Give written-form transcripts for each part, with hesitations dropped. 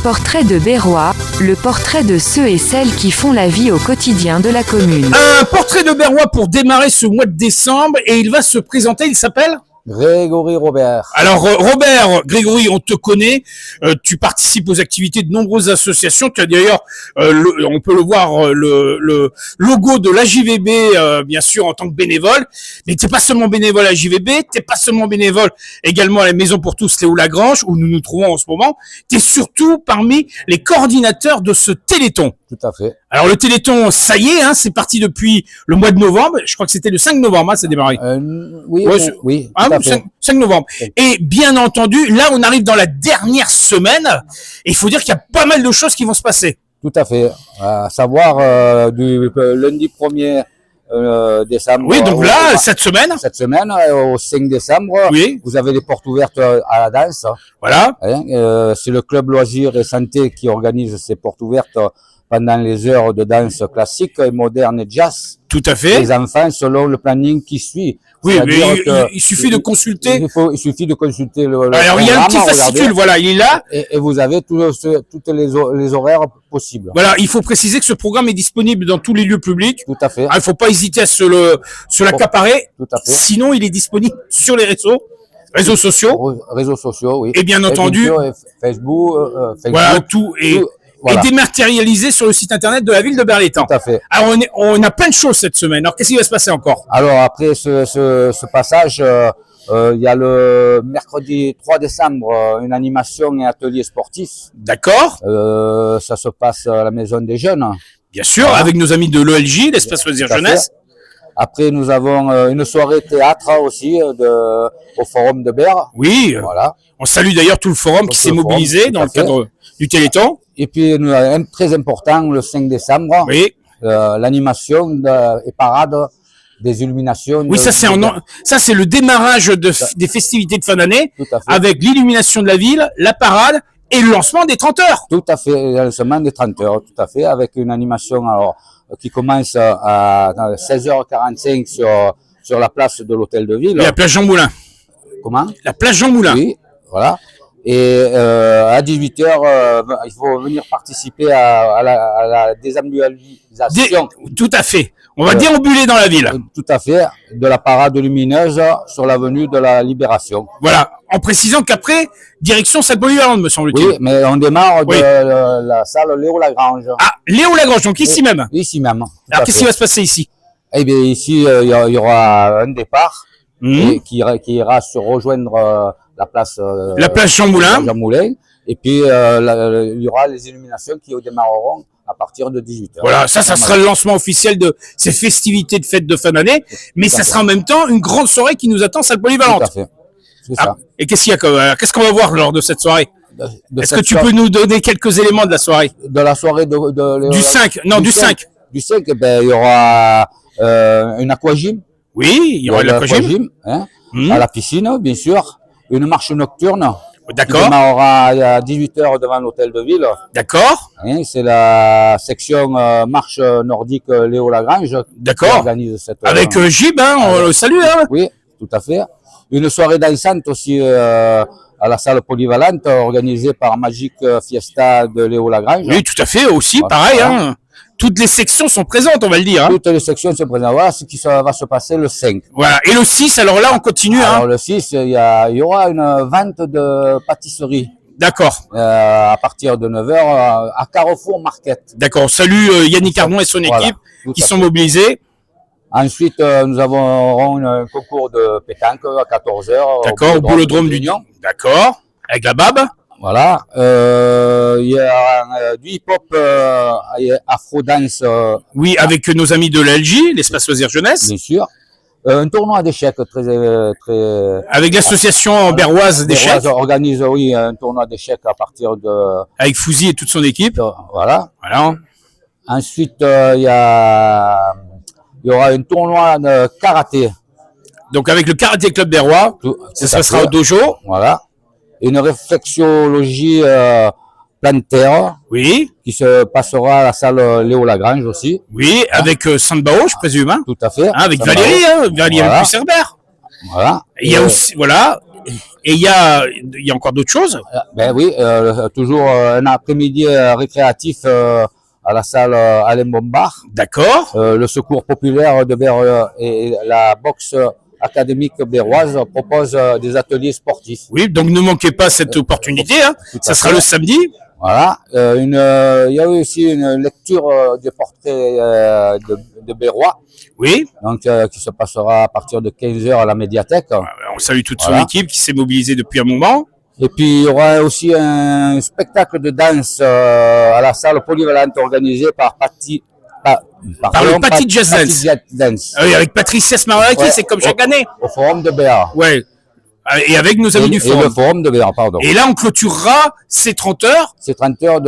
Portrait de Berrois, le portrait de ceux et celles qui font la vie au quotidien de la commune. Un portrait de Berrois pour démarrer ce mois de décembre et il va se présenter, il s'appelle Grégory Robert. Alors Robert, Grégory, on te connaît, tu participes aux activités de nombreuses associations, tu as d'ailleurs, on peut le voir, le logo de l'AJVB, bien sûr, en tant que bénévole, mais t'es pas seulement bénévole à l'AJVB, t'es pas seulement bénévole également à la Maison pour tous Léo Lagrange, où nous nous trouvons en ce moment, t'es surtout parmi les coordinateurs de ce Téléthon. Tout à fait. Alors le Téléthon, ça y est, hein, c'est parti depuis le mois de novembre, je crois que c'était le 5 novembre, hein, ça a démarré. Oui, Ouais, oui. Hein, Tout à fait. 5 novembre. Et bien entendu, là, on arrive dans la dernière semaine. Et il faut dire qu'il y a pas mal de choses qui vont se passer. Tout à fait. À savoir du lundi 1er décembre. Oui, donc là, cette semaine, au 5 décembre, oui, vous avez les portes ouvertes à la danse. voilà. Hein, c'est le club loisirs et santé qui organise ces portes ouvertes pendant les heures de danse classique, moderne et jazz. Tout à fait. Les enfants selon le planning qui suit. Oui, mais C'est-à-dire il suffit de consulter. Il suffit de consulter le Alors, il y a un petit programme, fascicule, regardez, voilà, il est là. et vous avez toutes les horaires possibles. Voilà, il faut préciser que ce programme est disponible dans tous les lieux publics. Tout à fait. Ah, il faut pas hésiter à se l'accaparer. Tout à fait. Sinon, il est disponible sur les réseaux sociaux. Réseaux sociaux, oui. Et bien entendu, bien sûr, Facebook, voilà, tout est, voilà. est dématérialisé sur le site internet de la ville de Berlétan. Tout à fait. Alors, on a plein de choses cette semaine. Alors, qu'est-ce qui va se passer encore? Alors, après ce passage, il y a le mercredi 3 décembre, une animation et atelier sportif. D'accord. Ça se passe à la Maison des Jeunes. Bien sûr, Voilà. avec nos amis de l'ELJ, l'Espace Loisirs Tout à Jeunesse. fait. Après, nous avons une soirée théâtre aussi au Forum de Berre. Oui, Voilà. on salue d'ailleurs tout le forum qui Tout s'est le forum, mobilisé tout dans à le fait. cadre du Téléthon. Et puis, nous avons un très important, le 5 décembre, Oui, l'animation et parade des illuminations. oui, ça c'est le démarrage des festivités de fin d'année Tout à fait. avec l'illumination de la ville, la parade et le lancement des 30 heures. Tout à fait, le lancement des 30 heures, tout à fait, avec une animation alors qui commence à 16h45 sur la place de l'hôtel de ville. Et la plage Jean Moulin. Comment? La plage Jean Moulin. Oui, voilà. Et à 18h, il faut venir participer à la déambulation. Tout à fait. On va déambuler dans la ville. Tout à fait, de la parade lumineuse sur l'avenue de la Libération. Voilà. En précisant qu'après, direction salle polyvalente, me semble-t-il. Oui, mais on démarre Oui. de la salle Léo Lagrange. Ah, Léo Lagrange, donc ici même. Ici même. tout Alors, à qu'est-ce fait. qui va se passer ici? Eh bien, ici, il y aura un départ et qui ira se rejoindre la place La plage Jean Moulin. Jean Moulin. Et puis, il y aura les illuminations qui démarreront à partir de 18h. Voilà, ça sera le lancement officiel de ces festivités de fête de fin d'année, mais ça sera en même temps une grande soirée qui nous attend, salle polyvalente. Tout à fait. C'est Ah, ça. et qu'est-ce qu'on va voir lors de cette soirée? De Est-ce cette que tu soirée- peux nous donner quelques éléments de la soirée? de la soirée de Du 5, non, du 5. Du 5, eh ben, il y aura une aquagym. Oui, il y aura de l'aquagym. hein, Mhm. à la piscine, bien sûr. Une marche nocturne. Qui D'accord, démarrera à 18h devant l'hôtel de ville. d'accord, Hein, c'est la section marche nordique Léo Lagrange qui d'accord. organise cette. Avec Gib, hein, on le salue, hein. Oui, tout à fait. Une soirée dansante aussi à la salle polyvalente organisée par Magic Fiesta de Léo Lagrange. Oui, tout à fait, aussi, Voilà. pareil, hein. Toutes les sections sont présentes, on va le dire, hein. Toutes les sections se présentent. Voilà ce qui va se passer le 5. Voilà. Et le 6, alors là, on continue, Alors hein. le 6, il y aura une vente de pâtisserie D'accord, à partir de 9h à Carrefour Market. d'accord. On salue Yannick Ardon et son Voilà, équipe tout qui à sont fait. mobilisés. Ensuite, nous aurons un concours de pétanque à 14h. D'accord, au boulodrome du Union. D'accord, avec la BAB. Voilà. Il y a du hip-hop afro-dance, Oui, avec nos amis de l'LJ, l'Espace Loisirs Jeunesse. bien sûr. Un tournoi d'échecs très Avec l'association berroise d'échecs, Berroise organise, oui, un tournoi d'échecs à partir de, avec Fouzi et toute son équipe. voilà. Voilà. Ensuite, il y aura un tournoi de karaté. Donc avec le Karaté Club Berrois, ça sera au dojo. Voilà. Une réflexologie plantaire Oui, qui se passera à la salle Léo Lagrange aussi. oui, avec Sandbao, je présume, hein. Tout à fait. Hein, avec Ça va. Valérie, hein, Valérie Voilà. Puisserbert. Voilà. Il y a aussi, voilà, Et il y a encore d'autres choses. Ben oui, toujours un après-midi récréatif à la salle Alain Bombard. D'accord. Le Secours populaire de Berre et la boxe académique béroise proposent des ateliers sportifs. Oui, donc ne manquez pas cette opportunité. Hein. Ça sera le samedi. Voilà. Il y a aussi une lecture des portraits de Berrois. Oui. Donc, qui se passera à partir de 15h à la médiathèque. On salue toute son équipe qui s'est mobilisée depuis un moment. Et puis, il y aura aussi un spectacle de danse à la salle polyvalente organisé par Patty Jazz Dance. Oui, avec Patricia Smaraki, c'est comme chaque année. Au Forum de Béar. Ouais. Et avec nos amis du Forum. Et le Forum de Béar, pardon. Et là, on clôturera ces 30 heures. Ces 30 heures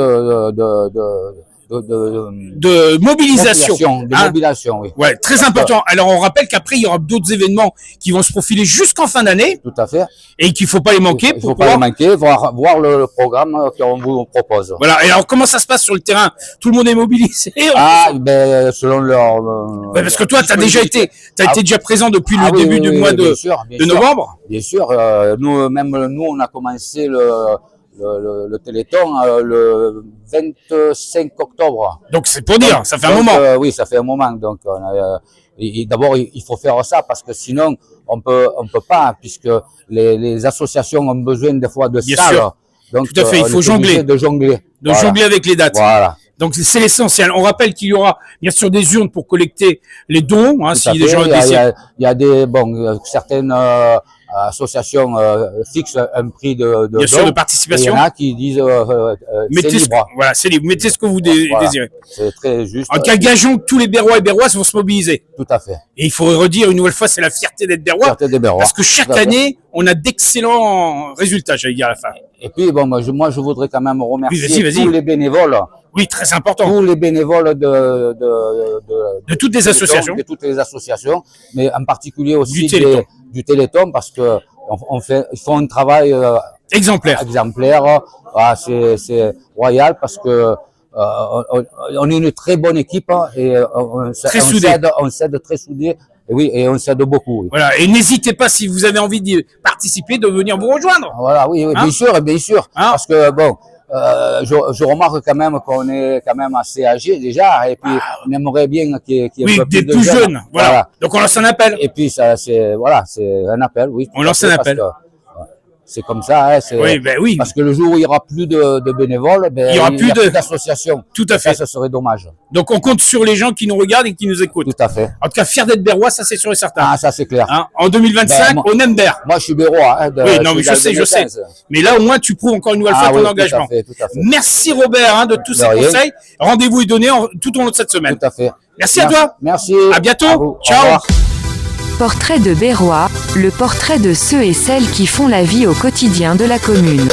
de mobilisation. Mobilisation, oui. Ouais, très important. Alors, on rappelle qu'après, il y aura d'autres événements qui vont se profiler jusqu'en fin d'année. Tout à fait. Et qu'il faut pas les manquer. Il faut pas les manquer, voir le programme qu'on vous propose. Voilà. Et alors, comment ça se passe sur le terrain? Tout le monde est mobilisé? Ben, selon leur, parce que toi, tu as déjà été présent depuis le début du mois de novembre. Bien sûr. Nous, on a commencé le Téléthon le 25 octobre. Donc c'est pour dire, ça fait un moment. Oui, ça fait un moment. Donc d'abord il faut faire ça parce que sinon on peut pas puisque les associations ont besoin des fois de salles. Sûr. Donc tout à fait, il faut jongler. Jongler avec les dates. Voilà. Donc c'est l'essentiel. On rappelle qu'il y aura bien sûr des urnes pour collecter les dons. Hein, si les gens il y a des certaines associations fixent un prix de bien sûr de participation. Il y en a qui disent c'est libre. Voilà, c'est libre. Mettez ce que vous désirez. C'est très juste. En cas gageons que tous les Berrois et Berroises vont se mobiliser. Tout à fait. Et il faut redire une nouvelle fois, c'est la fierté d'être Berrois. Parce que chaque année, on a d'excellents résultats, j'allais dire à la fin. Et puis moi je voudrais quand même remercier tous les bénévoles. Oui, très important. Tous les bénévoles de toutes les associations. De toutes les associations, mais en particulier aussi du Téléthon parce que ils font un travail exemplaire. Ah, c'est royal parce que on est une très bonne équipe et on s'aide très soudés. Et oui, et on s'aide beaucoup. Oui. Voilà, et n'hésitez pas si vous avez envie d'y participer, de venir vous rejoindre. Voilà, oui, bien sûr, parce que bon, je remarque quand même qu'on est quand même assez âgé déjà, et puis on aimerait bien qu'il y ait un peu des plus jeunes. Voilà. Donc on lance un appel. Et puis ça, c'est un appel, oui. On lance un appel. C'est comme ça, oui. Parce que le jour où il y aura plus de bénévoles, il y aura plus d'associations. Tout à fait. Ça serait dommage. Donc on compte sur les gens qui nous regardent et qui nous écoutent. Tout à fait. En tout cas, fier d'être Berrois, ça c'est sûr et certain. Ah, ça c'est clair. Hein, en 2025, on aime Berre. Moi, je suis Berrois. Oui, non, mais je sais. Mais là, au moins, tu prouves encore une nouvelle fois ton engagement. Tout à fait. Merci Robert de tous ces conseils. Rendez-vous est donné tout au long de cette semaine. Tout à fait. Merci à toi. Merci. À bientôt. Ciao. Portrait de Berrois, le portrait de ceux et celles qui font la vie au quotidien de la commune.